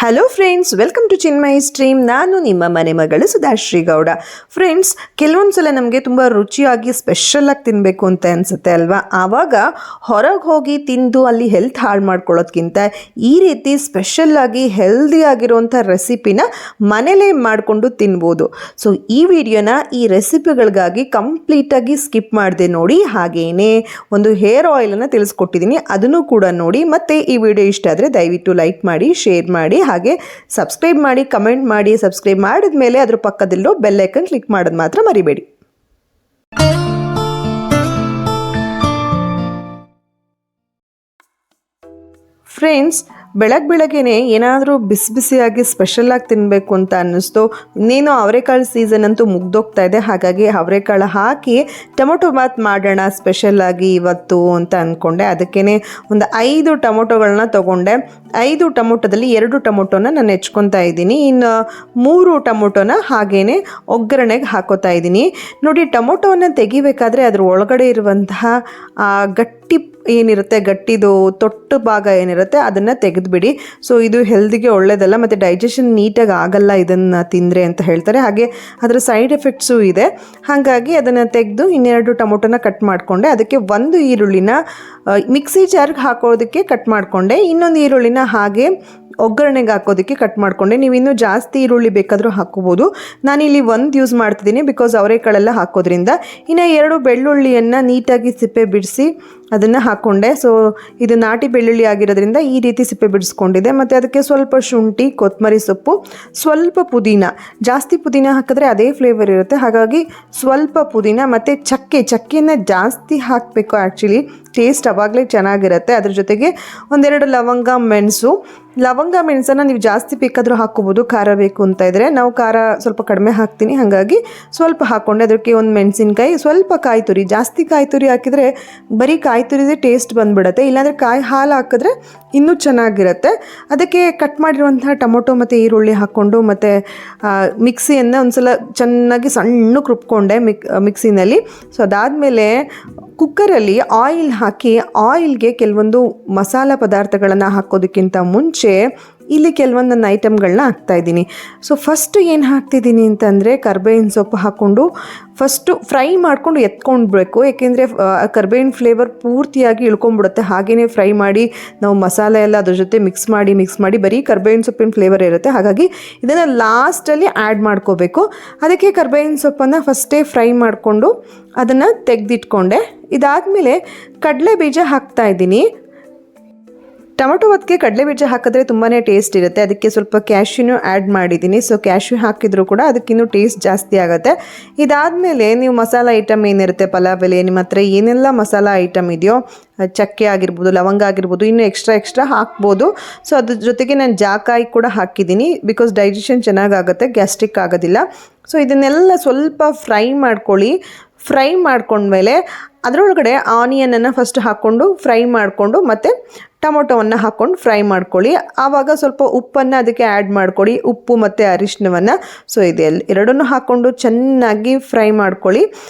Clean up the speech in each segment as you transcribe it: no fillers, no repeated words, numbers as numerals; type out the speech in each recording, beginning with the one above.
Hello friends, welcome to Chinmay stream. ನಾನು ನಿಮ್ಮ ಮನೆ ಮಗಳು ಸುಧಾಶ್ರೀ ಗೌಡ. ಫ್ರೆಂಡ್ಸ್, ಕೆಲವೊಂದು ಸಲ ನಮಗೆ ತುಂಬ ರುಚಿಯಾಗಿ ಸ್ಪೆಷಲಾಗಿ ತಿನ್ನಬೇಕು ಅಂತ ಅನಿಸುತ್ತೆ ಅಲ್ವಾ? ಆವಾಗ ಹೊರಗೆ ಹೋಗಿ ತಿಂದು ಅಲ್ಲಿ ಹೆಲ್ತ್ ಹಾಳು ಮಾಡ್ಕೊಳ್ಳೋದ್ಕಿಂತ ಈ ರೀತಿ ಸ್ಪೆಷಲ್ಲಾಗಿ ಹೆಲ್ದಿಯಾಗಿರುವಂಥ ರೆಸಿಪಿನ ಮನೇಲೇ ಮಾಡಿಕೊಂಡು ತಿನ್ಬೋದು. ಸೊ ಈ ವಿಡಿಯೋನ ಈ ರೆಸಿಪಿಗಳಿಗಾಗಿ ಕಂಪ್ಲೀಟಾಗಿ ಸ್ಕಿಪ್ ಮಾಡಿದೆ ನೋಡಿ. ಹಾಗೇನೇ ಒಂದು ಹೇರ್ ಆಯಿಲನ್ನು ತಿಳಿಸ್ಕೊಟ್ಟಿದ್ದೀನಿ, ಅದನ್ನು ಕೂಡ ನೋಡಿ. ಮತ್ತು ಈ ವಿಡಿಯೋ ಇಷ್ಟ ಆದರೆ ದಯವಿಟ್ಟು ಲೈಕ್ ಮಾಡಿ, ಶೇರ್ ಮಾಡಿ, ಹಾಗೆ ಸಬ್ಸ್ಕ್ರೈಬ್ ಮಾಡಿ, ಕಮೆಂಟ್ ಮಾಡಿ. ಸಬ್ಸ್ಕ್ರೈಬ್ ಮಾಡಿದ ಮೇಲೆ ಅದ್ರ ಪಕ್ಕದಲ್ಲೂ ಬೆಲ್ ಐಕನ್ ಕ್ಲಿಕ್ ಮಾಡೋದು ಮಾತ್ರ ಮರಿಬೇಡಿ. ಫ್ರೆಂಡ್ಸ್, ಬೆಳಗ್ಗೆನೆ ಏನಾದರೂ ಬಿಸಿ ಬಿಸಿಯಾಗಿ ಸ್ಪೆಷಲಾಗಿ ತಿನ್ನಬೇಕು ಅಂತ ಅನ್ನಿಸ್ತು. ಇನ್ನೇನು ಅವರೆಕಾಳು ಸೀಸನ್ ಅಂತೂ ಮುಗ್ದೋಗ್ತಾ ಇದೆ, ಹಾಗಾಗಿ ಅವರೆಕಾಳು ಹಾಕಿ ಟೊಮೊಟೊ ಬಾತ್ ಮಾಡೋಣ ಸ್ಪೆಷಲಾಗಿ ಇವತ್ತು ಅಂತ ಅಂದ್ಕೊಂಡೆ. ಅದಕ್ಕೇ ಒಂದು 5 ಟೊಮೊಟೊಗಳನ್ನ ತೊಗೊಂಡೆ. 5 ಟೊಮೊಟೊದಲ್ಲಿ 2 ಟೊಮೊಟೊನ ನಾನು ಹೆಚ್ಕೊತಾ ಇದ್ದೀನಿ. ಇನ್ನು 3 ಟೊಮೊಟೊನ ಹಾಗೇ ಒಗ್ಗರಣೆಗೆ ಹಾಕೋತಾ ಇದ್ದೀನಿ. ನೋಡಿ, ಟೊಮೊಟೊವನ್ನು ತೆಗಿಬೇಕಾದ್ರೆ ಅದ್ರ ಒಳಗಡೆ ಇರುವಂತಹ ಗಟ್ಟಿ ಏನಿರುತ್ತೆ, ಗಟ್ಟಿದು ತೊಟ್ಟು ಭಾಗ ಏನಿರುತ್ತೆ ಅದನ್ನು ತೆಗೆದುಬಿಡಿ. ಸೊ ಇದು ಹೆಲ್ದಿಗೆ ಒಳ್ಳೆಯದಲ್ಲ, ಮತ್ತು ಡೈಜೆಷನ್ ನೀಟಾಗಿ ಆಗಲ್ಲ ಇದನ್ನು ತಿಂದರೆ ಅಂತ ಹೇಳ್ತಾರೆ. ಹಾಗೆ ಅದರ ಸೈಡ್ ಎಫೆಕ್ಟ್ಸು ಇದೆ. ಹಾಗಾಗಿ ಅದನ್ನು ತೆಗೆದು 2 ಟೊಮೊಟೊನ ಕಟ್ ಮಾಡಿಕೊಂಡೆ. ಅದಕ್ಕೆ 1 ಈರುಳ್ಳಿನ ಮಿಕ್ಸಿ ಜಾರ್ಗೆ ಹಾಕೋದಕ್ಕೆ ಕಟ್ ಮಾಡಿಕೊಂಡೆ. ಇನ್ನೊಂದು ಈರುಳ್ಳಿನ ಹಾಗೆ ಒಗ್ಗರಣೆಗೆ ಹಾಕೋದಕ್ಕೆ ಕಟ್ ಮಾಡಿಕೊಂಡೆ. ನೀವು ಇನ್ನೂ ಜಾಸ್ತಿ ಈರುಳ್ಳಿ ಬೇಕಾದರೂ ಹಾಕೋಬೋದು. ನಾನಿಲ್ಲಿ 1 ಯೂಸ್ ಮಾಡ್ತಿದ್ದೀನಿ, ಬಿಕಾಸ್ ಅವರೆಕಾಳೆಲ್ಲ ಹಾಕೋದ್ರಿಂದ. ಇನ್ನು 2 ಬೆಳ್ಳುಳ್ಳಿಯನ್ನು ನೀಟಾಗಿ ಸಿಪ್ಪೆ ಬಿಡಿಸಿ ಅದನ್ನು ಹಾಕ್ಕೊಂಡೆ. ಸೊ ಇದು ನಾಟಿ ಬೆಳ್ಳುಳ್ಳಿ ಆಗಿರೋದ್ರಿಂದ ಈ ರೀತಿ ಸಿಪ್ಪೆ ಬಿಡಿಸ್ಕೊಂಡಿದೆ. ಮತ್ತು ಅದಕ್ಕೆ ಸ್ವಲ್ಪ ಶುಂಠಿ, ಕೊತ್ತಂಬರಿ ಸೊಪ್ಪು, ಸ್ವಲ್ಪ ಪುದೀನ. ಜಾಸ್ತಿ ಪುದೀನ ಹಾಕಿದ್ರೆ ಅದೇ ಫ್ಲೇವರ್ ಇರುತ್ತೆ, ಹಾಗಾಗಿ ಸ್ವಲ್ಪ ಪುದೀನ ಮತ್ತು ಚಕ್ಕೆಯನ್ನು ಜಾಸ್ತಿ ಹಾಕಬೇಕು. ಆ್ಯಕ್ಚುಲಿ ಟೇಸ್ಟ್ ಅವಾಗಲೇ ಚೆನ್ನಾಗಿರುತ್ತೆ. ಅದ್ರ ಜೊತೆಗೆ 1-2 ಲವಂಗ ಮೆಣಸನ್ನು ನೀವು ಜಾಸ್ತಿ ಬೇಕಾದರೂ ಹಾಕ್ಕೋಬೋದು, ಖಾರ ಬೇಕು ಅಂತ ಇದ್ದರೆ. ನಾವು ಖಾರ ಸ್ವಲ್ಪ ಕಡಿಮೆ ಹಾಕ್ತೀನಿ, ಹಾಗಾಗಿ ಸ್ವಲ್ಪ ಹಾಕ್ಕೊಂಡೆ. ಅದಕ್ಕೆ 1 ಮೆಣಸಿನ್ಕಾಯಿ, ಸ್ವಲ್ಪ ಕಾಯಿ ತುರಿ. ಜಾಸ್ತಿ ಕಾಯಿ ತುರಿ ಹಾಕಿದರೆ ಬರೀ ಕಾಯಿ ತುರಿದೇ ಟೇಸ್ಟ್ ಬಂದುಬಿಡುತ್ತೆ, ಇಲ್ಲಾಂದರೆ ಕಾಯಿ ಹಾಲು ಹಾಕಿದ್ರೆ ಇನ್ನೂ ಚೆನ್ನಾಗಿರುತ್ತೆ. ಅದಕ್ಕೆ ಕಟ್ ಮಾಡಿರುವಂತಹ ಟೊಮೊಟೊ ಮತ್ತು ಈರುಳ್ಳಿ ಹಾಕ್ಕೊಂಡು ಮತ್ತು ಮಿಕ್ಸಿಯನ್ನು ಒಂದು ಸಲ ಚೆನ್ನಾಗಿ ಸಣ್ಣಕ್ಕೆ ರುಬ್ಕೊಂಡೆ ಮಿಕ್ಸಿನಲ್ಲಿ. ಸೊ ಅದಾದಮೇಲೆ ಕುಕ್ಕರಲ್ಲಿ ಆಯಿಲ್ ಹಾಕಿ, ಆಯಿಲ್ಗೆ ಕೆಲವೊಂದು ಮಸಾಲ ಪದಾರ್ಥಗಳನ್ನು ಹಾಕೋದಕ್ಕಿಂತ ಮುಂಚೆ ಇಲ್ಲಿ ಕೆಲವೊಂದು ಐಟಮ್ಗಳನ್ನ ಹಾಕ್ತಾಯಿದ್ದೀನಿ. ಸೊ ಫಸ್ಟು ಏನು ಹಾಕ್ತಿದ್ದೀನಿ ಅಂತಂದರೆ, ಕರ್ಬೇವಿನ ಸೊಪ್ಪು ಹಾಕ್ಕೊಂಡು ಫಸ್ಟು ಫ್ರೈ ಮಾಡ್ಕೊಂಡು ಎತ್ಕೊಂಡ್ಬೇಕು. ಏಕೆಂದರೆ ಕರ್ಬೇವಿನ ಫ್ಲೇವರ್ ಪೂರ್ತಿಯಾಗಿ ಇಳ್ಕೊಂಡ್ಬಿಡುತ್ತೆ. ಹಾಗೆಯೇ ಫ್ರೈ ಮಾಡಿ ನಾವು ಮಸಾಲೆ ಎಲ್ಲ ಅದ್ರ ಜೊತೆ ಮಿಕ್ಸ್ ಮಾಡಿ ಬರೀ ಕರ್ಬೇವಿನ ಸೊಪ್ಪಿನ ಫ್ಲೇವರ್ ಇರುತ್ತೆ. ಹಾಗಾಗಿ ಇದನ್ನು ಲಾಸ್ಟಲ್ಲಿ ಆ್ಯಡ್ ಮಾಡ್ಕೋಬೇಕು. ಅದಕ್ಕೆ ಕರ್ಬೇವಿನ ಸೊಪ್ಪನ್ನು ಫಸ್ಟೇ ಫ್ರೈ ಮಾಡಿಕೊಂಡು ಅದನ್ನು ತೆಗೆದಿಟ್ಕೊಂಡೆ. ಇದಾದಮೇಲೆ ಕಡಲೆ ಬೀಜ ಹಾಕ್ತಾಯಿದ್ದೀನಿ. ಟೊಮೊಟೊ ಬಾತ್ಗೆ ಕಡಲೆ ಬೀಜ ಹಾಕಿದ್ರೆ ತುಂಬಾ ಟೇಸ್ಟ್ ಇರುತ್ತೆ. ಅದಕ್ಕೆ ಸ್ವಲ್ಪ ಕ್ಯಾಶ್ಯೂನು ಆ್ಯಡ್ ಮಾಡಿದ್ದೀನಿ. ಸೊ ಕ್ಯಾಶ್ಯೂ ಹಾಕಿದರೂ ಕೂಡ ಅದಕ್ಕಿನ್ನೂ ಟೇಸ್ಟ್ ಜಾಸ್ತಿ ಆಗುತ್ತೆ. ಇದಾದಮೇಲೆ ನೀವು ಮಸಾಲ ಐಟಮ್ ಏನಿರುತ್ತೆ, ಪಲಾವ್ ಎಲೆ, ನಿಮ್ಮ ಹತ್ರ ಏನೆಲ್ಲ ಮಸಾಲ ಐಟಮ್ ಇದೆಯೋ, ಚಕ್ಕೆ ಆಗಿರ್ಬೋದು, ಲವಂಗ ಆಗಿರ್ಬೋದು, ಇನ್ನೂ ಎಕ್ಸ್ಟ್ರಾ ಹಾಕ್ಬೋದು. ಸೊ ಅದ್ರ ಜೊತೆಗೆ ನಾನು ಜಾಕಾಯಿ ಕೂಡ ಹಾಕಿದ್ದೀನಿ, ಬಿಕಾಸ್ ಡೈಜೆಷನ್ ಚೆನ್ನಾಗಾಗುತ್ತೆ, ಗ್ಯಾಸ್ಟ್ರಿಕ್ ಆಗೋದಿಲ್ಲ. ಸೊ ಇದನ್ನೆಲ್ಲ ಸ್ವಲ್ಪ ಫ್ರೈ ಮಾಡ್ಕೊಳ್ಳಿ. ಫ್ರೈ ಮಾಡ್ಕೊಂಡ್ಮೇಲೆ ಅದರೊಳಗಡೆ ಆನಿಯನನ್ನು ಫಸ್ಟ್ ಹಾಕ್ಕೊಂಡು ಫ್ರೈ ಮಾಡಿಕೊಂಡು ಮತ್ತು ಟೊಮೊಟೊವನ್ನು ಹಾಕ್ಕೊಂಡು ಫ್ರೈ ಮಾಡ್ಕೊಳ್ಳಿ. ಆವಾಗ ಸ್ವಲ್ಪ ಉಪ್ಪನ್ನು ಅದಕ್ಕೆ ಆ್ಯಡ್ ಮಾಡ್ಕೊಳ್ಳಿ, ಉಪ್ಪು ಮತ್ತು ಅರಿಶಿನವನ್ನು. ಸೊ ಎರಡನ್ನೂ ಹಾಕ್ಕೊಂಡು ಚೆನ್ನಾಗಿ ಫ್ರೈ ಮಾಡ್ಕೊಳ್ಳಿ.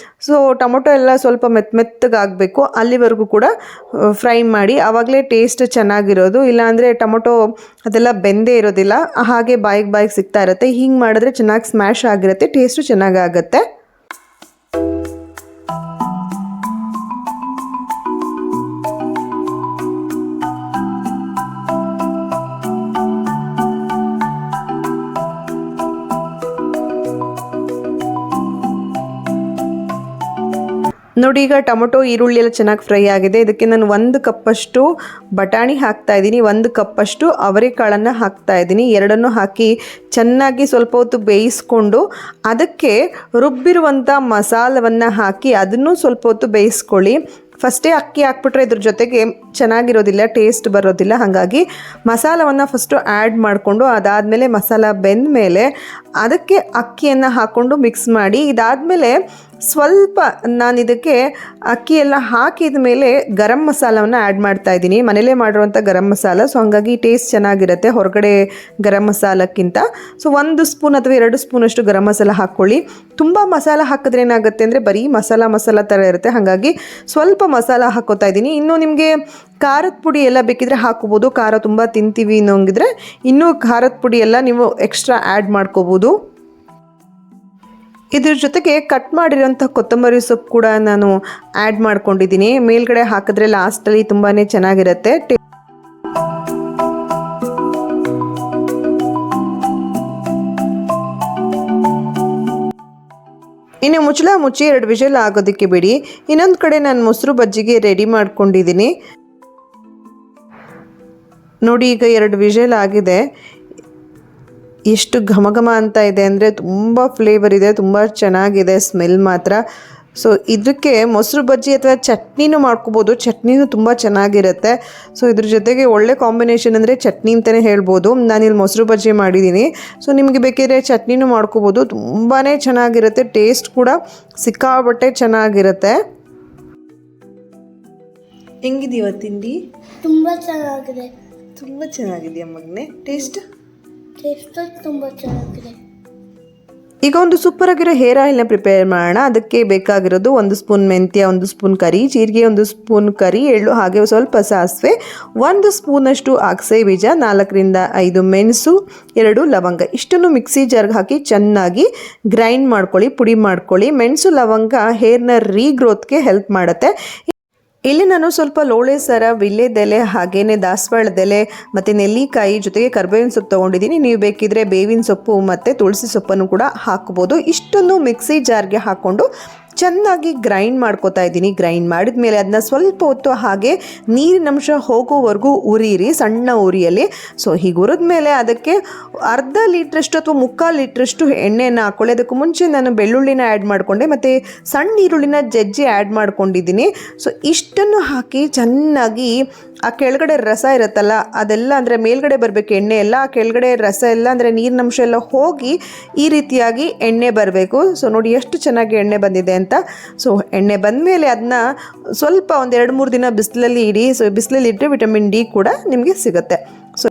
ಸೊ ಟೊಮೊಟೊ ಎಲ್ಲ ಸ್ವಲ್ಪ ಮೆತ್ತಗಾಗಬೇಕು, ಅಲ್ಲಿವರೆಗೂ ಕೂಡ ಫ್ರೈ ಮಾಡಿ. ಆವಾಗಲೇ ಟೇಸ್ಟ್ ಚೆನ್ನಾಗಿರೋದು. ಇಲ್ಲಾಂದರೆ ಟೊಮೊಟೊ ಅದೆಲ್ಲ ಬೆಂದೇ ಇರೋದಿಲ್ಲ, ಹಾಗೆ ಬಾಯಿಗೆ ಸಿಗ್ತಾ ಇರುತ್ತೆ. ಹಿಂಗೆ ಮಾಡಿದ್ರೆ ಚೆನ್ನಾಗಿ ಸ್ಮ್ಯಾಶ್ ಆಗಿರುತ್ತೆ, ಟೇಸ್ಟು ಚೆನ್ನಾಗಾಗುತ್ತೆ. ನೋಡಿ, ಈಗ ಟೊಮೊಟೊ ಈರುಳ್ಳಿ ಎಲ್ಲ ಚೆನ್ನಾಗಿ ಫ್ರೈ ಆಗಿದೆ. ಇದಕ್ಕೆ ನಾನು 1 ಕಪ್ಪಷ್ಟು ಬಟಾಣಿ ಹಾಕ್ತಾಯಿದ್ದೀನಿ, 1 ಕಪ್ಪಷ್ಟು ಅವರೆಕಾಳನ್ನು ಹಾಕ್ತಾಯಿದ್ದೀನಿ. ಎರಡನ್ನೂ ಹಾಕಿ ಚೆನ್ನಾಗಿ ಸ್ವಲ್ಪ ಹೊತ್ತು ಬೇಯಿಸ್ಕೊಂಡು ಅದಕ್ಕೆ ರುಬ್ಬಿರುವಂಥ ಮಸಾಲವನ್ನು ಹಾಕಿ ಅದನ್ನು ಸ್ವಲ್ಪ ಹೊತ್ತು ಬೇಯಿಸ್ಕೊಳ್ಳಿ. ಫಸ್ಟೇ ಅಕ್ಕಿ ಹಾಕ್ಬಿಟ್ರೆ ಇದ್ರ ಜೊತೆಗೆ ಚೆನ್ನಾಗಿರೋದಿಲ್ಲ, ಟೇಸ್ಟ್ ಬರೋದಿಲ್ಲ. ಹಾಗಾಗಿ ಮಸಾಲವನ್ನು ಫಸ್ಟು ಆ್ಯಡ್ ಮಾಡಿಕೊಂಡು ಅದಾದಮೇಲೆ ಮಸಾಲ ಬೆಂದ ಮೇಲೆ ಅದಕ್ಕೆ ಅಕ್ಕಿಯನ್ನು ಹಾಕ್ಕೊಂಡು ಮಿಕ್ಸ್ ಮಾಡಿ. ಇದಾದಮೇಲೆ ಸ್ವಲ್ಪ ನಾನು ಇದಕ್ಕೆ ಅಕ್ಕಿ ಎಲ್ಲ ಹಾಕಿದ ಮೇಲೆ ಗರಂ ಮಸಾಲವನ್ನು ಆ್ಯಡ್ ಮಾಡ್ತಾ ಇದ್ದೀನಿ. ಮನೇಲೇ ಮಾಡಿರುವಂಥ ಗರಂ ಮಸಾಲ, ಸೊ ಹಾಗಾಗಿ ಟೇಸ್ಟ್ ಚೆನ್ನಾಗಿರುತ್ತೆ ಹೊರಗಡೆ ಗರಂ ಮಸಾಲಕ್ಕಿಂತ. ಸೊ 1 ಸ್ಪೂನ್ ಅಥವಾ 2 ಸ್ಪೂನಷ್ಟು ಗರಂ ಮಸಾಲ ಹಾಕ್ಕೊಳ್ಳಿ. ತುಂಬ ಮಸಾಲ ಹಾಕಿದ್ರೆ ಏನಾಗುತ್ತೆ ಅಂದರೆ ಬರೀ ಮಸಾಲ ಥರ ಇರುತ್ತೆ, ಹಾಗಾಗಿ ಸ್ವಲ್ಪ ಮಸಾಲ ಹಾಕೋತಾ ಇದ್ದೀನಿ. ಇನ್ನು ನಿಮಗೆ ಖಾರದ ಪುಡಿ ಎಲ್ಲ ಬೇಕಿದ್ರೆ ಹಾಕೋಬೋದು. ಖಾರ ತುಂಬ ತಿಂತೀವಿ ಅನ್ನೋಂಗಿದ್ರೆ ಇನ್ನೂ ಖಾರದ ಪುಡಿ ಎಲ್ಲ ನೀವು ಎಕ್ಸ್ಟ್ರಾ ಆ್ಯಡ್ ಮಾಡ್ಕೋಬೋದು. ಇದ್ರ ಜೊತೆಗೆ ಕಟ್ ಮಾಡಿರೋಂಥ ಕೊತ್ತಂಬರಿ ಸೊಪ್ಪು ಕೂಡ ನಾನು ಆ್ಯಡ್ ಮಾಡ್ಕೊಂಡಿದ್ದೀನಿ. ಮೇಲ್ಗಡೆ ಹಾಕಿದ್ರೆ ಲಾಸ್ಟಲ್ಲಿ ತುಂಬಾ ಚೆನ್ನಾಗಿರುತ್ತೆ. ಇನ್ನು ಮುಚ್ಚಳ ಮುಚ್ಚಿ 2 ವಿಷಲ್ ಆಗೋದಕ್ಕೆ ಬಿಡಿ. ಇನ್ನೊಂದು ಕಡೆ ನಾನು ಮೊಸರು ಬಜ್ಜಿಗೆ ರೆಡಿ ಮಾಡ್ಕೊಂಡಿದ್ದೀನಿ. ನೋಡಿ, ಈಗ 2 ವಿಷಲ್ ಆಗಿದೆ. ಎಷ್ಟು ಘಮ ಘಮ ಅಂತ ಇದೆ ಅಂದರೆ ತುಂಬ ಫ್ಲೇವರ್ ಇದೆ, ತುಂಬ ಚೆನ್ನಾಗಿದೆ ಸ್ಮೆಲ್ ಮಾತ್ರ. ಸೊ ಇದಕ್ಕೆ ಮೊಸರು ಬಜ್ಜಿ ಅಥವಾ ಚಟ್ನಿನೂ ಮಾಡ್ಕೋಬೋದು. ಚಟ್ನಿನೂ ತುಂಬ ಚೆನ್ನಾಗಿರುತ್ತೆ. ಸೊ ಇದ್ರ ಜೊತೆಗೆ ಒಳ್ಳೆ ಕಾಂಬಿನೇಷನ್ ಅಂದರೆ ಚಟ್ನಿ ಅಂತಲೇ ಹೇಳ್ಬೋದು. ನಾನಿಲ್ಲಿ ಮೊಸರು ಬಜ್ಜಿ ಮಾಡಿದ್ದೀನಿ. ಸೊ ನಿಮಗೆ ಬೇಕಿದ್ರೆ ಚಟ್ನಿನೂ ಮಾಡ್ಕೋಬೋದು. ತುಂಬಾ ಚೆನ್ನಾಗಿರುತ್ತೆ, ಟೇಸ್ಟ್ ಕೂಡ ಸಿಕ್ಕಾಪಟ್ಟೆ ಚೆನ್ನಾಗಿರುತ್ತೆ. ಹೆಂಗಿದೀವ ತಿಂಡಿ? ತುಂಬ ಚೆನ್ನಾಗಿದೆ. ತುಂಬ ಚೆನ್ನಾಗಿದೆಯಾ ಮಗನೇ? ಟೇಸ್ಟ್ ತುಂಬ ಚೆನ್ನಾಗಿದೆ. ಈಗ ಒಂದು ಸೂಪರ್ ಆಗಿರೋ ಹೇರ್ ಆಯಿಲ್ನ ಪ್ರಿಪೇರ್ ಮಾಡೋಣ. ಅದಕ್ಕೆ ಬೇಕಾಗಿರೋದು 1 ಸ್ಪೂನ್ ಮೆಂತ್ಯ, 1 ಸ್ಪೂನ್ ಕರಿ ಜೀರಿಗೆ, 1 ಸ್ಪೂನ್ ಕರಿ ಎಳ್ಳು, ಹಾಗೆ ಸ್ವಲ್ಪ ಸಾಸಿವೆ, 1 ಸ್ಪೂನಷ್ಟು ಅಗಸೆ ಬೀಜ, 4 ರಿಂದ 5 ಮೆಣಸು, 2 ಲವಂಗ. ಇಷ್ಟನ್ನು ಮಿಕ್ಸಿ ಜಾರ್ಗೆ ಹಾಕಿ ಚೆನ್ನಾಗಿ ಗ್ರೈಂಡ್ ಮಾಡ್ಕೊಳ್ಳಿ, ಪುಡಿ ಮಾಡ್ಕೊಳ್ಳಿ. ಮೆಣಸು ಲವಂಗ ಹೇರ್ನ ರೀಗ್ರೋತ್ಗೆ ಹೆಲ್ಪ್ ಮಾಡುತ್ತೆ. ಇಲ್ಲಿ ನಾನು ಸ್ವಲ್ಪ ಲೋಳೆ ಸರ, ವಿಳ್ಯದೆಲೆ, ಹಾಗೇನೆ ದಾಸವಾಳದೆಲೆ ಮತ್ತು ನೆಲ್ಲಿಕಾಯಿ ಜೊತೆಗೆ ಕರ್ಬೇವಿನ ಸೊಪ್ಪು ತೊಗೊಂಡಿದ್ದೀನಿ. ನೀವು ಬೇಕಿದ್ರೆ ಬೇವಿನ ಸೊಪ್ಪು ಮತ್ತು ತುಳಸಿ ಸೊಪ್ಪನ್ನು ಕೂಡ ಹಾಕ್ಬೋದು. ಇಷ್ಟನ್ನು ಮಿಕ್ಸಿ ಜಾರ್ಗೆ ಹಾಕ್ಕೊಂಡು ಚೆನ್ನಾಗಿ ಗ್ರೈಂಡ್ ಮಾಡ್ಕೋತಾ ಇದ್ದೀನಿ. ಗ್ರೈಂಡ್ ಮಾಡಿದ ಮೇಲೆ ಅದನ್ನ ಸ್ವಲ್ಪ ಹೊತ್ತು ಹಾಗೆ ನೀರಿನಂಶ ಹೋಗೋವರೆಗೂ ಉರಿಯಿರಿ, ಸಣ್ಣ ಉರಿಯಲ್ಲಿ. ಸೊ ಹೀಗೆ ಹುರಿದ ಮೇಲೆ ಅದಕ್ಕೆ ಅರ್ಧ ಲೀಟ್ರಷ್ಟು ಅಥವಾ 3/4 ಲೀಟ್ರಷ್ಟು ಎಣ್ಣೆಯನ್ನು ಹಾಕ್ಕೊಳ್ಳಿ. ಅದಕ್ಕೂ ಮುಂಚೆ ನಾನು ಬೆಳ್ಳುಳ್ಳಿನ ಆ್ಯಡ್ ಮಾಡಿಕೊಂಡೆ ಮತ್ತು ಸಣ್ಣ ಈರುಳ್ಳಿನ ಜಜ್ಜಿ ಆ್ಯಡ್ ಮಾಡ್ಕೊಂಡಿದ್ದೀನಿ. ಸೊ ಇಷ್ಟನ್ನು ಹಾಕಿ ಚೆನ್ನಾಗಿ ಆ ಕೆಳಗಡೆ ರಸ ಇರುತ್ತಲ್ಲ ಅದೆಲ್ಲ, ಅಂದರೆ ಮೇಲ್ಗಡೆ ಬರಬೇಕು ಎಣ್ಣೆ ಎಲ್ಲ, ಆ ಕೆಳಗಡೆ ರಸ ಎಲ್ಲ ಅಂದರೆ ನೀರಿನಂಶ ಎಲ್ಲ ಹೋಗಿ ಈ ರೀತಿಯಾಗಿ ಎಣ್ಣೆ ಬರಬೇಕು. ಸೊ ನೋಡಿ ಎಷ್ಟು ಚೆನ್ನಾಗಿ ಎಣ್ಣೆ ಬಂದಿದೆ ಅಂತ. ಸೊ ಎಣ್ಣೆ ಬಂದ ಮೇಲೆ ಅದನ್ನ ಸ್ವಲ್ಪ 1-2-3 ದಿನ ಬಿಸಿಲಲ್ಲಿ ಇಡಿ. ಸೊ ಬಿಸಿಲಲ್ಲಿ ಇಟ್ಟರೆ ವಿಟಮಿನ್ ಡಿ ಕೂಡ ನಿಮಗೆ ಸಿಗುತ್ತೆ. ಸೊ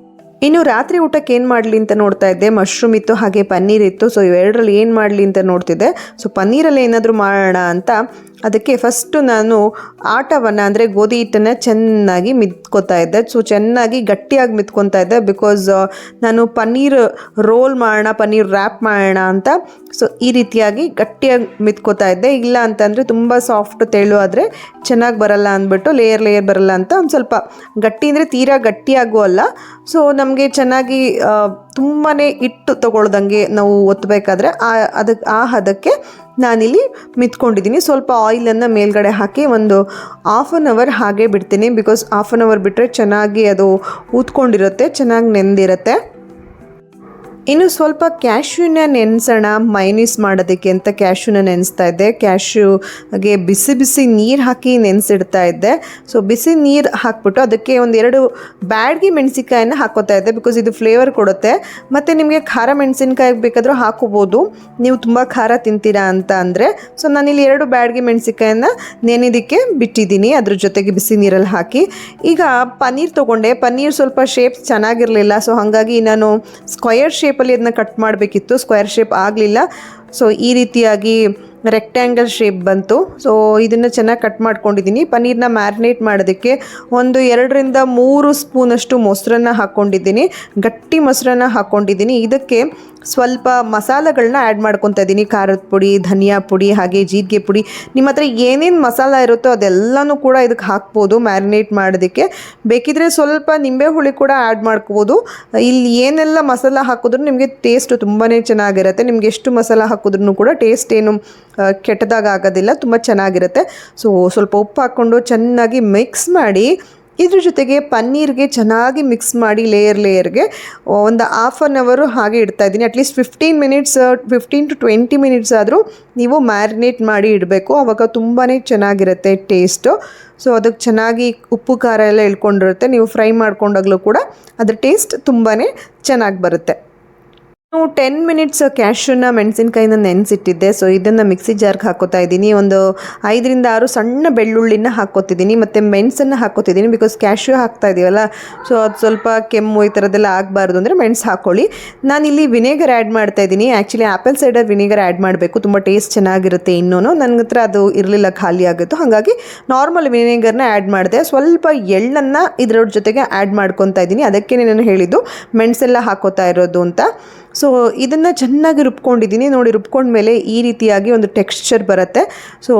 ಇನ್ನು ರಾತ್ರಿ ಊಟಕ್ಕೆ ಏನು ಮಾಡಲಿ ಅಂತ ನೋಡ್ತಾ ಇದ್ದೆ. ಮಶ್ರೂಮ್ ಇತ್ತು, ಹಾಗೆ ಪನ್ನೀರ್ ಇತ್ತು. ಸೊ ಇವೆರಡರಲ್ಲಿ ಏನು ಮಾಡಲಿ ಅಂತ ನೋಡ್ತಿದ್ದೆ. ಸೊ ಪನ್ನೀರಲ್ಲಿ ಏನಾದರೂ ಮಾಡೋಣ ಅಂತ ಅದಕ್ಕೆ ಫಸ್ಟು ನಾನು ಆಟವನ್ನು ಅಂದರೆ ಗೋಧಿ ಹಿಟ್ಟನ್ನು ಚೆನ್ನಾಗಿ ಮಿತ್ಕೋತಾ ಇದ್ದೆ. ಸೊ ಚೆನ್ನಾಗಿ ಗಟ್ಟಿಯಾಗಿ ಮಿತ್ಕೊತಾ ಇದ್ದೆ, ಬಿಕಾಸ್ ನಾನು ಪನ್ನೀರ್ ರೋಲ್ ಮಾಡೋಣ, ಪನ್ನೀರ್ ರ್ಯಾಪ್ ಮಾಡೋಣ ಅಂತ. ಸೊ ಈ ರೀತಿಯಾಗಿ ಗಟ್ಟಿಯಾಗಿ ಮಿತ್ಕೋತಾ ಇದ್ದೆ. ಇಲ್ಲ ಅಂತಂದರೆ ತುಂಬ ಸಾಫ್ಟ್ ತೆಳು ಆದರೆ ಚೆನ್ನಾಗಿ ಬರಲ್ಲ ಅಂದ್ಬಿಟ್ಟು, ಲೇಯರ್ ಬರಲ್ಲ ಅಂತ ಒಂದು ಸ್ವಲ್ಪ ಗಟ್ಟಿ ಅಂದರೆ ತೀರಾ ಗಟ್ಟಿಯಾಗೂ ಅಲ್ಲ. ಸೊ ನಮಗೆ ಚೆನ್ನಾಗಿ ತುಂಬಾ ಹಿಟ್ಟು ತೊಗೊಳ್ದಂಗೆ ನಾವು ಒತ್ತಬೇಕಾದ್ರೆ ಆ ಹದಕ್ಕೆ ನಾನಿಲ್ಲಿ ಮಿತ್ಕೊಂಡಿದ್ದೀನಿ. ಸ್ವಲ್ಪ ಆಯಿಲನ್ನು ಮೇಲ್ಗಡೆ ಹಾಕಿ ಒಂದು 1/2 ಅವರ್ ಹಾಗೆ ಬಿಡ್ತೀನಿ. ಬಿಕಾಸ್ 1/2 ಅವರ್ ಬಿಟ್ಟರೆ ಚೆನ್ನಾಗಿ ಅದು ಊದ್ಕೊಂಡಿರುತ್ತೆ, ಚೆನ್ನಾಗಿ ನೆಂದಿರುತ್ತೆ. ಇನ್ನು ಸ್ವಲ್ಪ ಕ್ಯಾಶ್ಯೂನ ನೆನೆಸೋಣ ಮೈನೀಸ್ ಮಾಡೋದಕ್ಕೆ ಅಂತ ಕ್ಯಾಶ್ಯೂನ ನೆನೆಸ್ತಾ ಇದ್ದೆ. ಕ್ಯಾಶ್ಯೂಗೆ ಬಿಸಿ ನೀರು ಹಾಕಿ ನೆನೆಸಿಡ್ತಾ ಇದ್ದೆ. ಸೊ ಬಿಸಿ ನೀರು ಹಾಕ್ಬಿಟ್ಟು ಅದಕ್ಕೆ 1-2 ಬ್ಯಾಡಗಿ ಮೆಣಸಿನ್ಕಾಯಿನ ಹಾಕೋತಾ ಇದ್ದೆ, ಬಿಕಾಸ್ ಇದು ಫ್ಲೇವರ್ ಕೊಡುತ್ತೆ. ಮತ್ತು ನಿಮಗೆ ಖಾರ ಮೆಣಸಿನ್ಕಾಯಿ ಬೇಕಾದರೂ ಹಾಕೋಬೋದು, ನೀವು ತುಂಬ ಖಾರ ತಿಂತೀರಾ ಅಂತ ಅಂದರೆ. ಸೊ ನಾನಿಲ್ಲಿ 2 ಬ್ಯಾಡಗಿ ಮೆಣಸಿನ್ಕಾಯಿನ ನೆನೆದಕ್ಕೆ ಬಿಟ್ಟಿದ್ದೀನಿ, ಅದ್ರ ಜೊತೆಗೆ ಬಿಸಿ ನೀರಲ್ಲಿ ಹಾಕಿ. ಈಗ ಪನ್ನೀರ್ ತೊಗೊಂಡೆ. ಪನ್ನೀರ್ ಸ್ವಲ್ಪ ಶೇಪ್ ಚೆನ್ನಾಗಿರಲಿಲ್ಲ. ಸೊ ಹಾಗಾಗಿ ನಾನು ಸ್ಕ್ವಯರ್ ಶೇಪಲ್ಲಿ ಅದನ್ನ ಕಟ್ ಮಾಡಬೇಕಿತ್ತು, ಸ್ಕ್ವೇರ್ ಶೇಪ್ ಆಗಲಿಲ್ಲ. ಸೊ ಈ ರೀತಿಯಾಗಿ ರೆಕ್ಟ್ಯಾಂಗಲ್ ಶೇಪ್ ಬಂತು. ಸೊ ಇದನ್ನು ಚೆನ್ನಾಗಿ ಕಟ್ ಮಾಡ್ಕೊಂಡಿದ್ದೀನಿ. ಪನ್ನೀರ್ನ ಮ್ಯಾರಿನೇಟ್ ಮಾಡೋದಕ್ಕೆ 2 ರಿಂದ 3 ಸ್ಪೂನಷ್ಟು ಮೊಸರನ್ನು ಹಾಕ್ಕೊಂಡಿದ್ದೀನಿ, ಗಟ್ಟಿ ಮೊಸರನ್ನು ಹಾಕ್ಕೊಂಡಿದ್ದೀನಿ. ಇದಕ್ಕೆ ಸ್ವಲ್ಪ ಮಸಾಲೆಗಳನ್ನ ಆ್ಯಡ್ ಮಾಡ್ಕೊತಾ ಇದ್ದೀನಿ. ಖಾರದ ಪುಡಿ, ಧನಿಯಾ ಪುಡಿ, ಹಾಗೆ ಜೀರಿಗೆ ಪುಡಿ. ನಿಮ್ಮ ಹತ್ರ ಏನೇನು ಮಸಾಲ ಇರುತ್ತೋ ಅದೆಲ್ಲನೂ ಕೂಡ ಇದಕ್ಕೆ ಹಾಕ್ಬೋದು ಮ್ಯಾರಿನೇಟ್ ಮಾಡೋದಕ್ಕೆ. ಬೇಕಿದ್ರೆ ಸ್ವಲ್ಪ ನಿಂಬೆ ಹುಳಿ ಕೂಡ ಆ್ಯಡ್ ಮಾಡ್ಕೋಬೋದು. ಇಲ್ಲಿ ಏನೆಲ್ಲ ಮಸಾಲ ಹಾಕಿದ್ರೂ ನಿಮಗೆ ಟೇಸ್ಟ್ ತುಂಬಾ ಚೆನ್ನಾಗಿರುತ್ತೆ. ನಿಮ್ಗೆ ಎಷ್ಟು ಮಸಾಲ ಹಾಕಿದ್ರೂ ಕೂಡ ಟೇಸ್ಟ್ ಏನು ಕೆಟ್ಟದಾಗ ಆಗೋದಿಲ್ಲ, ತುಂಬ ಚೆನ್ನಾಗಿರುತ್ತೆ. ಸೊ ಸ್ವಲ್ಪ ಉಪ್ಪು ಹಾಕ್ಕೊಂಡು ಚೆನ್ನಾಗಿ ಮಿಕ್ಸ್ ಮಾಡಿ ಇದ್ರ ಜೊತೆಗೆ ಪನ್ನೀರ್ಗೆ ಚೆನ್ನಾಗಿ ಮಿಕ್ಸ್ ಮಾಡಿ ಲೇಯರ್ಗೆ ಒಂದು 1/2 ಅವರ್ ಹಾಗೆ ಇಡ್ತಾ ಇದ್ದೀನಿ. ಅಟ್ಲೀಸ್ಟ್ 15 to 20 ಮಿನಿಟ್ಸ್ ಆದರೂ ನೀವು ಮ್ಯಾರಿನೇಟ್ ಮಾಡಿ ಇಡಬೇಕು, ಆವಾಗ ತುಂಬಾ ಚೆನ್ನಾಗಿರುತ್ತೆ ಟೇಸ್ಟು. ಸೊ ಅದಕ್ಕೆ ಚೆನ್ನಾಗಿ ಉಪ್ಪು ಖಾರ ಎಲ್ಲ ಇಳ್ಕೊಂಡಿರುತ್ತೆ. ನೀವು ಫ್ರೈ ಮಾಡ್ಕೊಂಡಾಗಲೂ ಕೂಡ ಅದ್ರ ಟೇಸ್ಟ್ ತುಂಬಾ ಚೆನ್ನಾಗಿ ಬರುತ್ತೆ. 10 ಮಿನಿಟ್ಸ್ ಕ್ಯಾಶ್ಯೂನ ಮೆಣಸಿನ್ಕಾಯಿನ ನೆನೆಸಿಟ್ಟಿದ್ದೆ. ಸೊ ಇದನ್ನು ಮಿಕ್ಸಿ ಜಾರ್ಗೆ ಹಾಕೋತಾ ಇದ್ದೀನಿ. ಒಂದು 5-6 ಸಣ್ಣ ಬೆಳ್ಳುಳ್ಳಿನ ಹಾಕೋತಿದ್ದೀನಿ ಮತ್ತು ಮೆಣಸನ್ನು ಹಾಕೋತಿದ್ದೀನಿ. ಬಿಕಾಸ್ ಕ್ಯಾಶ್ಯೂ ಹಾಕ್ತಾ ಇದೀವಲ್ಲ, ಸೊ ಅದು ಸ್ವಲ್ಪ ಕೆಮ್ಮು ಈ ಥರದ್ದೆಲ್ಲ ಆಗಬಾರ್ದು ಅಂದರೆ ಮೆಣಸು ಹಾಕ್ಕೊಳ್ಳಿ. ನಾನಿಲ್ಲಿ ವಿನೇಗರ್ ಆ್ಯಡ್ ಮಾಡ್ತಾ ಇದ್ದೀನಿ. Actually apple cider vinegar add ಮಾಡಬೇಕು, ತುಂಬ ಟೇಸ್ಟ್ ಚೆನ್ನಾಗಿರುತ್ತೆ. ಇನ್ನೂ ನನ್ನ ಹತ್ರ ಅದು ಇರಲಿಲ್ಲ, ಖಾಲಿ ಆಗಿತ್ತು. ಹಾಗಾಗಿ ನಾರ್ಮಲ್ ವಿನೇಗರ್ನ ಆ್ಯಡ್ ಮಾಡಿದೆ. ಸ್ವಲ್ಪ ಎಳ್ಳನ್ನು ಇದರ ಜೊತೆಗೆ ಆ್ಯಡ್ ಮಾಡ್ಕೊತಾ ಇದ್ದೀನಿ. ಅದಕ್ಕೆ ನಾನು ಹೇಳಿದ್ದು ಮೆಣಸೆಲ್ಲ ಹಾಕೋತಾ ಇರೋದು ಅಂತ. ಸೊ ಇದನ್ನು ಚೆನ್ನಾಗಿ ರುಬ್ಕೊಂಡಿದ್ದೀನಿ. ನೋಡಿ, ರುಬ್ಕೊಂಡ್ಮೇಲೆ ಈ ರೀತಿಯಾಗಿ ಒಂದು ಟೆಕ್ಸ್ಚರ್ ಬರುತ್ತೆ. ಸೊ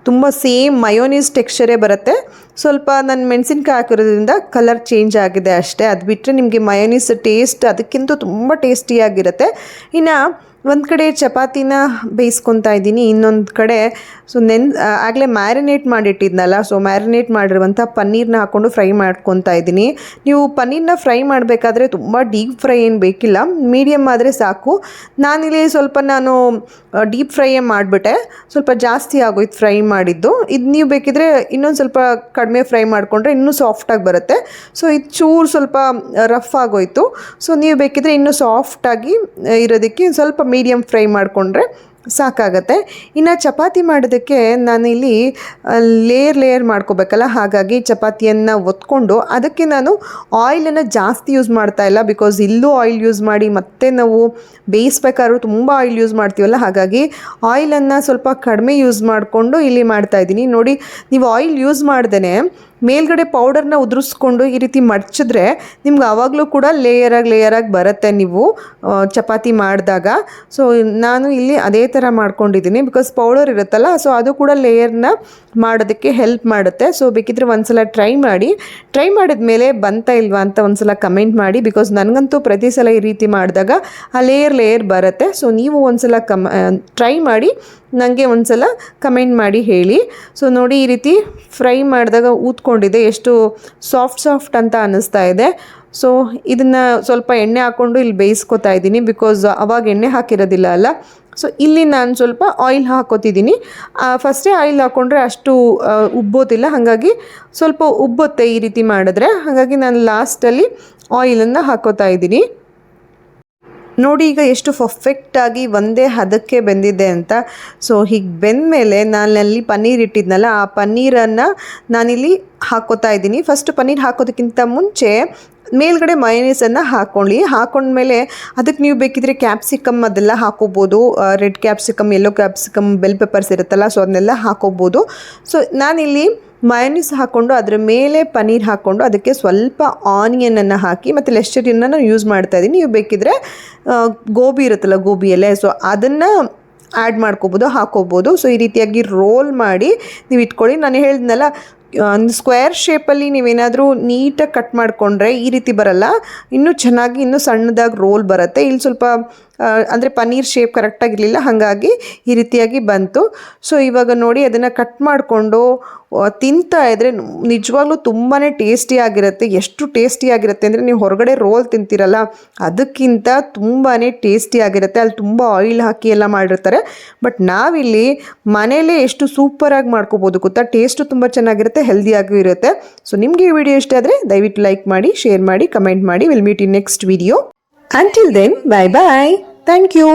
ತುಂಬ ಸೇಮ್ ಮಯೋನೀಸ್ ಟೆಕ್ಸ್ಚರೇ ಬರುತ್ತೆ. ಸ್ವಲ್ಪ ನಾನು ಮೆಣಸಿನ್ಕಾಯಿ ಹಾಕಿರೋದ್ರಿಂದ ಕಲರ್ ಚೇಂಜ್ ಆಗಿದೆ ಅಷ್ಟೇ. ಅದು ಬಿಟ್ಟರೆ ನಿಮಗೆ ಮಯೋನೀಸ್ ಟೇಸ್ಟ್ ಅದಕ್ಕಿಂತ ತುಂಬ ಟೇಸ್ಟಿಯಾಗಿರುತ್ತೆ. ಇನ್ನು ಒಂದು ಕಡೆ ಚಪಾತಿನ ಬೇಯಿಸ್ಕೊತಾ ಇದ್ದೀನಿ, ಇನ್ನೊಂದು ಕಡೆ ಸೊ ಆಗಲೇ ಮ್ಯಾರಿನೇಟ್ ಮಾಡಿಟ್ಟಿದ್ನಲ್ಲ, ಸೊ ಮ್ಯಾರಿನೇಟ್ ಮಾಡಿರುವಂಥ ಪನ್ನೀರನ್ನ ಹಾಕ್ಕೊಂಡು ಫ್ರೈ ಮಾಡ್ಕೊತಾ ಇದ್ದೀನಿ. ನೀವು ಪನ್ನೀರನ್ನ ಫ್ರೈ ಮಾಡಬೇಕಾದ್ರೆ ತುಂಬ ಡೀಪ್ ಫ್ರೈ ಏನು ಬೇಕಿಲ್ಲ, ಮೀಡಿಯಮ್ ಆದರೆ ಸಾಕು. ನಾನಿಲ್ಲಿ ಸ್ವಲ್ಪ ಡೀಪ್ ಫ್ರೈಯೇ ಮಾಡಿಬಿಟ್ಟೆ, ಸ್ವಲ್ಪ ಜಾಸ್ತಿ ಆಗೋಯ್ತು ಫ್ರೈ ಮಾಡಿದ್ದು. ಇದು ನೀವು ಬೇಕಿದ್ರೆ ಇನ್ನೊಂದು ಸ್ವಲ್ಪ ಕಡಿಮೆ ಫ್ರೈ ಮಾಡಿಕೊಂಡ್ರೆ ಇನ್ನೂ ಸಾಫ್ಟಾಗಿ ಬರುತ್ತೆ. ಸೊ ಇದು ಚೂರು ಸ್ವಲ್ಪ ರಫ್ ಆಗೋಯ್ತು. ಸೊ ನೀವು ಬೇಕಿದ್ರೆ ಇನ್ನೂ ಸಾಫ್ಟಾಗಿ ಇರೋದಕ್ಕೆ ಸ್ವಲ್ಪ ಮೀಡಿಯಮ್ ಫ್ರೈ ಮಾಡಿಕೊಂಡ್ರೆ ಸಾಕಾಗತ್ತೆ. ಇನ್ನು ಚಪಾತಿ ಮಾಡೋದಕ್ಕೆ ನಾನಿಲ್ಲಿ ಲೇಯರ್ ಮಾಡ್ಕೋಬೇಕಲ್ಲ, ಹಾಗಾಗಿ ಚಪಾತಿಯನ್ನು ಒತ್ಕೊಂಡು ಅದಕ್ಕೆ ನಾನು ಆಯಿಲನ್ನು ಜಾಸ್ತಿ ಯೂಸ್ ಮಾಡ್ತಾ ಇಲ್ಲ. ಬಿಕಾಸ್ ಇಲ್ಲೂ ಆಯಿಲ್ ಯೂಸ್ ಮಾಡಿ ಮತ್ತೆ ನಾವು ಬೇಯಿಸ್ಬೇಕಾದ್ರೂ ತುಂಬ ಆಯಿಲ್ ಯೂಸ್ ಮಾಡ್ತೀವಲ್ಲ, ಹಾಗಾಗಿ ಆಯಿಲನ್ನು ಸ್ವಲ್ಪ ಕಡಿಮೆ ಯೂಸ್ ಮಾಡಿಕೊಂಡು ಇಲ್ಲಿ ಮಾಡ್ತಾಯಿದ್ದೀನಿ. ನೋಡಿ, ನೀವು ಆಯಿಲ್ ಯೂಸ್ ಮಾಡ್ದೇ ಮೇಲ್ಗಡೆ ಪೌಡರ್ನ ಉದುರಿಸ್ಕೊಂಡು ಈ ರೀತಿ ಮಡಚಿದ್ರೆ ನಿಮ್ಗೆ ಆವಾಗಲೂ ಕೂಡ ಲೇಯರಾಗಿ ಬರುತ್ತೆ ನೀವು ಚಪಾತಿ ಮಾಡಿದಾಗ. ಸೊ ನಾನು ಇಲ್ಲಿ ಅದೇ ಥರ ಮಾಡ್ಕೊಂಡಿದ್ದೀನಿ. ಬಿಕಾಸ್ ಪೌಡರ್ ಇರುತ್ತಲ್ಲ, ಸೊ ಅದು ಕೂಡ ಲೇಯರ್ನ ಮಾಡೋದಕ್ಕೆ ಹೆಲ್ಪ್ ಮಾಡುತ್ತೆ. ಸೊ ಬೇಕಿದ್ರೆ ಒಂದ್ಸಲ ಟ್ರೈ ಮಾಡಿದ್ಮೇಲೆ ಬಂತಾ ಇಲ್ವಾ ಅಂತ ಒಂದ್ಸಲ ಕಮೆಂಟ್ ಮಾಡಿ. ಬಿಕಾಸ್ ನನಗಂತೂ ಪ್ರತಿ ಸಲ ಈ ರೀತಿ ಮಾಡಿದಾಗ ಆ ಲೇಯರ್ ಬರುತ್ತೆ. ಸೊ ನೀವು ಒಂದ್ಸಲ ಟ್ರೈ ಮಾಡಿ ನನಗೆ ಒಂದ್ಸಲ ಕಮೆಂಟ್ ಮಾಡಿ ಹೇಳಿ. ಸೊ ನೋಡಿ, ಈ ರೀತಿ ಫ್ರೈ ಮಾಡಿದಾಗ ಊದ್ಕೊಂಡಿದೆ, ಎಷ್ಟು ಸಾಫ್ಟ್ ಅಂತ ಅನ್ನಿಸ್ತಾ ಇದೆ. ಸೊ ಇದನ್ನು ಸ್ವಲ್ಪ ಎಣ್ಣೆ ಹಾಕ್ಕೊಂಡು ಇಲ್ಲಿ ಬೇಯಿಸ್ಕೊತಾ ಇದ್ದೀನಿ. ಬಿಕಾಸ್ ಅವಾಗ ಎಣ್ಣೆ ಹಾಕಿರೋದಿಲ್ಲ ಅಲ್ಲ. ಸೊ ಇಲ್ಲಿ ನಾನು ಸ್ವಲ್ಪ ಆಯಿಲ್ ಹಾಕೋತಿದ್ದೀನಿ. ಫಸ್ಟೇ ಆಯಿಲ್ ಹಾಕ್ಕೊಂಡ್ರೆ ಅಷ್ಟು ಉಬ್ಬೋದಿಲ್ಲ, ಹಾಗಾಗಿ ಸ್ವಲ್ಪ ಉಬ್ಬುತ್ತೆ ಈ ರೀತಿ ಮಾಡಿದ್ರೆ. ಹಾಗಾಗಿ ನಾನು ಲಾಸ್ಟಲ್ಲಿ ಆಯಿಲನ್ನು ಹಾಕೋತಾ ಇದ್ದೀನಿ. ನೋಡಿ ಈಗ ಎಷ್ಟು ಪರ್ಫೆಕ್ಟಾಗಿ ಒಂದೇ ಹದಕ್ಕೆ ಬೆಂದಿದೆ ಅಂತ. ಸೊ ಹೀಗೆ ಬೆಂದಮೇಲೆ ನಾನಲ್ಲಿ ಪನ್ನೀರ್ ಇಟ್ಟಿದ್ನಲ್ಲ, ಆ ಪನ್ನೀರನ್ನು ನಾನಿಲ್ಲಿ ಹಾಕೋತಾ ಇದ್ದೀನಿ. ಫಸ್ಟ್ ಪನ್ನೀರ್ ಹಾಕೋದಕ್ಕಿಂತ ಮುಂಚೆ ಮೇಲ್ಗಡೆ ಮಯೋನೀಸನ್ನು ಹಾಕೊಂಡ್ಮೇಲೆ ಅದಕ್ಕೆ ನೀವು ಬೇಕಿದ್ರೆ ಕ್ಯಾಪ್ಸಿಕಮ್ ಅದೆಲ್ಲ ಹಾಕೋಬೋದು. Red capsicum, yellow capsicum, bell peppers ಇರುತ್ತಲ್ಲ, ಸೊ ಅದನ್ನೆಲ್ಲ ಹಾಕೋಬೋದು. ಸೊ ನಾನಿಲ್ಲಿ ಮಯೋನೀಸ್ ಹಾಕ್ಕೊಂಡು ಅದರ ಮೇಲೆ ಪನ್ನೀರ್ ಹಾಕ್ಕೊಂಡು ಅದಕ್ಕೆ ಸ್ವಲ್ಪ ಆನಿಯನನ್ನು ಹಾಕಿ ಮತ್ತು ಲೆಸ್ಟರಿಯನ್ನು ನಾನು ಯೂಸ್ ಮಾಡ್ತಾಯಿದ್ದೀನಿ. ನೀವು ಬೇಕಿದ್ರೆ ಗೋಬಿ ಇರುತ್ತಲ್ಲ, ಗೋಬಿ ಎಲೆ, ಸೊ ಅದನ್ನು ಆ್ಯಡ್ ಹಾಕೋಬೋದು. ಸೊ ಈ ರೀತಿಯಾಗಿ ರೋಲ್ ಮಾಡಿ ನೀವು ಇಟ್ಕೊಳ್ಳಿ. ನಾನು ಹೇಳಿದ್ನಲ್ಲ, ಒಂದು ಸ್ಕ್ವೇರ್ ಶೇಪಲ್ಲಿ ನೀವೇನಾದರೂ ನೀಟಾಗಿ ಕಟ್ ಮಾಡಿಕೊಂಡ್ರೆ ಈ ರೀತಿ ಬರಲ್ಲ, ಇನ್ನೂ ಚೆನ್ನಾಗಿ ಇನ್ನೂ ಸಣ್ಣದಾಗಿ ರೋಲ್ ಬರುತ್ತೆ. ಇಲ್ಲಿ ಸ್ವಲ್ಪ ಅಂದರೆ ಪನ್ನೀರ್ ಶೇಪ್ ಕರೆಕ್ಟಾಗಿರಲಿಲ್ಲ, ಹಾಗಾಗಿ ಈ ರೀತಿಯಾಗಿ ಬಂತು. ಸೊ ಇವಾಗ ನೋಡಿ, ಅದನ್ನು ಕಟ್ ಮಾಡಿಕೊಂಡು ತಿಂತಾ ಇದ್ದರೆ ನಿಜವಾಗ್ಲೂ ತುಂಬಾ ಟೇಸ್ಟಿಯಾಗಿರುತ್ತೆ. ಎಷ್ಟು ಟೇಸ್ಟಿಯಾಗಿರುತ್ತೆ ಅಂದರೆ ನೀವು ಹೊರಗಡೆ ರೋಲ್ ತಿಂತೀರಲ್ಲ, ಅದಕ್ಕಿಂತ ತುಂಬಾ ಟೇಸ್ಟಿಯಾಗಿರುತ್ತೆ. ಅಲ್ಲಿ ತುಂಬ ಆಯಿಲ್ ಹಾಕಿ ಎಲ್ಲ ಮಾಡಿರ್ತಾರೆ. ಬಟ್ ನಾವಿಲ್ಲಿ ಮನೇಲೇ ಎಷ್ಟು ಸೂಪರಾಗಿ ಮಾಡ್ಕೋಬೋದು ಗೊತ್ತಾ. ಟೇಸ್ಟು ತುಂಬ ಚೆನ್ನಾಗಿರುತ್ತೆ, ಹೆಲ್ದಿಯಾಗೂ ಇರುತ್ತೆ. ಸೊ ನಿಮಗೆ ಈ ವಿಡಿಯೋ ಇಷ್ಟ ಆದರೆ ದಯವಿಟ್ಟು ಲೈಕ್ ಮಾಡಿ, ಶೇರ್ ಮಾಡಿ, ಕಮೆಂಟ್ ಮಾಡಿ. Will meet in next video. Until then, bye bye. Thank you.